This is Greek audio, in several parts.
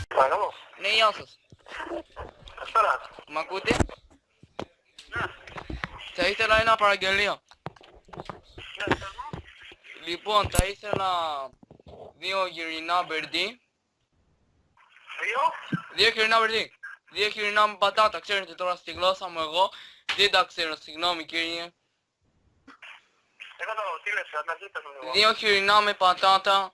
Παρακαλώ. Ναι, γεια σας. Καλησπέρα. Μ' ακούτε? Ναι. Θα ήθελα ένα παραγγελία. Ναι, πες μου. Λοιπόν, θα ήθελα 2 γυρινά μπερντί. Δύο. 2 γυρινά μπερντί. 2 γυρινά με πατάτα. Ξέρετε τώρα στη γλώσσα μου εγώ δεν τα ξέρω, συγγνώμη κύριε. Δεν κατάλαβα τι λες, ανταλλαγή πες μου λίγο. 2 χοιρινά με πατάτα.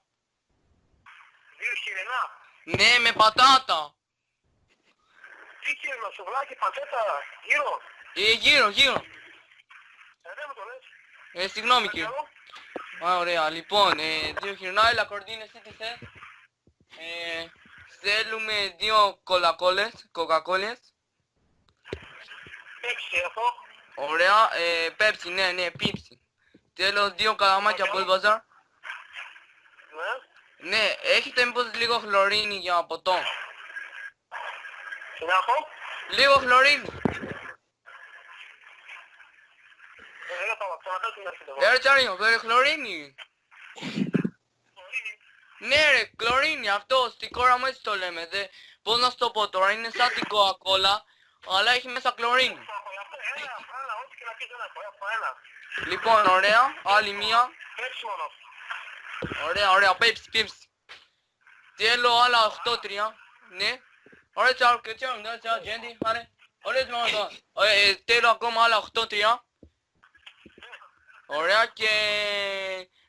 Δύο χοιρινά. Ναι, με πατάτα. Τι χοιρινό, σουβλάκι, πατέτα, γύρω. Γύρω. Δεν μου το λες. Συγγνώμη κύριε. Παρακαλώ. Α, ωραία, λοιπόν, 2 χοιρινά, έλα κορδίνε, εσύ τι θες. Θέλουμε 2 κοκακόλες. Πέψη αυτό. Ωραία, πέψη, ναι, πίψη. Θέλω 2 καλαμάκια από Μπαζάρ. Ναι. Ναι, έχετε μήπως λίγο χλωρίνη για ποτό. Τι να έχω. Λίγο χλωρίνη. Δεν κατάλαβα, ξαναπες την αρχή λίγο. Τσαρίνο, χλωρίνη. Ναι ρε, χλωρίνη, αυτό, στην κόρα μου έτσι το λέμε. Πώς να σου το πω τώρα, είναι σαν την κοκακόλα, αλλά έχει μέσα χλωρίνη. Έλα, ό,τι και να πεις δεν έχω, ένα. Λοιπόν, ωραία, άλλη μία. Πέψη μόνο. Ωραία, πέψη. Θέλω άλλα 8-3, ναι. Ωραία, τσάου, gente, άρε. Ωραία, θέλω ακόμα άλλα 8-3. Ωραία και...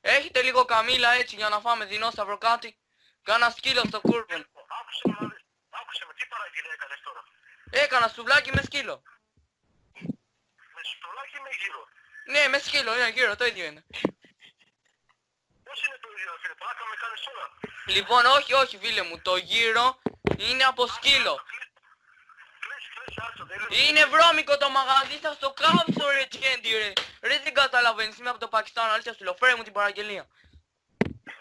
Έχετε λίγο καμίλα έτσι για να φάμε δεινόσαυρο κάτι. Κάνα σκύλο στο κούρβον. Άκουσε με, τι παραγγελία έκανες τώρα. Έκανα σουβλάκι με σκύλο. Με σουβλάκι ή με γύρο. Ναι, με σκύλο, είναι γύρω, το ίδιο είναι. Πώς είναι το ίδιο φίλε, πλάκα με κάνεις όλα. Λοιπόν, όχι φίλε μου, το γύρο είναι από σκύλο. Κλείς, άρχισε, δεν είναι. Είναι βρώμικο το μαγαζί σας, το κάψω ρε τσέντι ρε. Ρε δεν καταλαβαίνεις, είμαι από το Πακιστάν, αλήθεια σου λέω, φέρε μου την παραγγελία.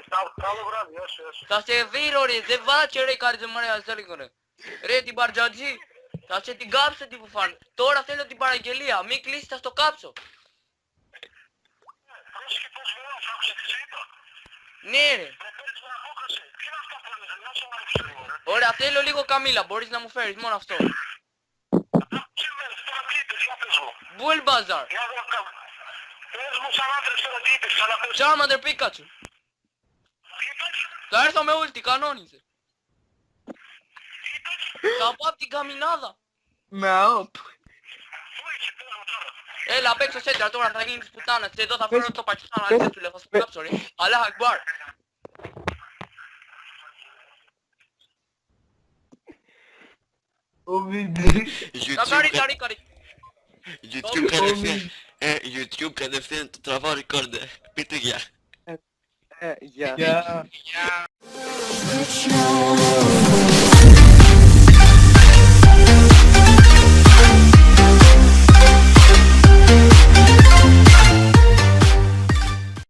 Καλό βράδυ, έσου. Θα σε δείρω ρε, δεν βάτσε ρε κάτι δεν μου αρέσει λίγο ρε. Ρε την μπαρτζατζή, θα σε την κάψω την φουφάν. Τώρα θέλω την παραγγελία, μην κλείσεις θα στο κάψω. Πρόσεχε πώς μιλάς, άκουσε τι σου είπα. Ναι ρε. Με παίρνεις με απόκραση. Τι είναι αυτά που λες, να σε μ' λίγο ρε. Ωραία, θέλω λίγο καμίλα, μπορείς να μου φέρεις μόνο αυτό. Τι λες, τώρα τι είπες, για πες μου. Μπουλ μπαζάρ. Για δω κάπου. Πες μου σαν άντρες τώρα τι είπες, ξαναπες. Charmander Pikachu. Τι είπες, Θα έρθω με ulti, κανόνιζε. τι είπες. Θα πάω απ' την καμινάδα. Μαόπ. Πού είσαι, πες μου τώρα. Έλα απ' έξω σέντρα τώρα θα γίνεις πουτάνας. Εδώ θα φέρω το Πακιστάν, αλήθεια του λέω, θα σου κάψω ρε. Αλάχ Ακμπάρ. Καρί. YouTube κατευθείαν το τραβάω record. Πείτε γεια. Γεια. Yeah.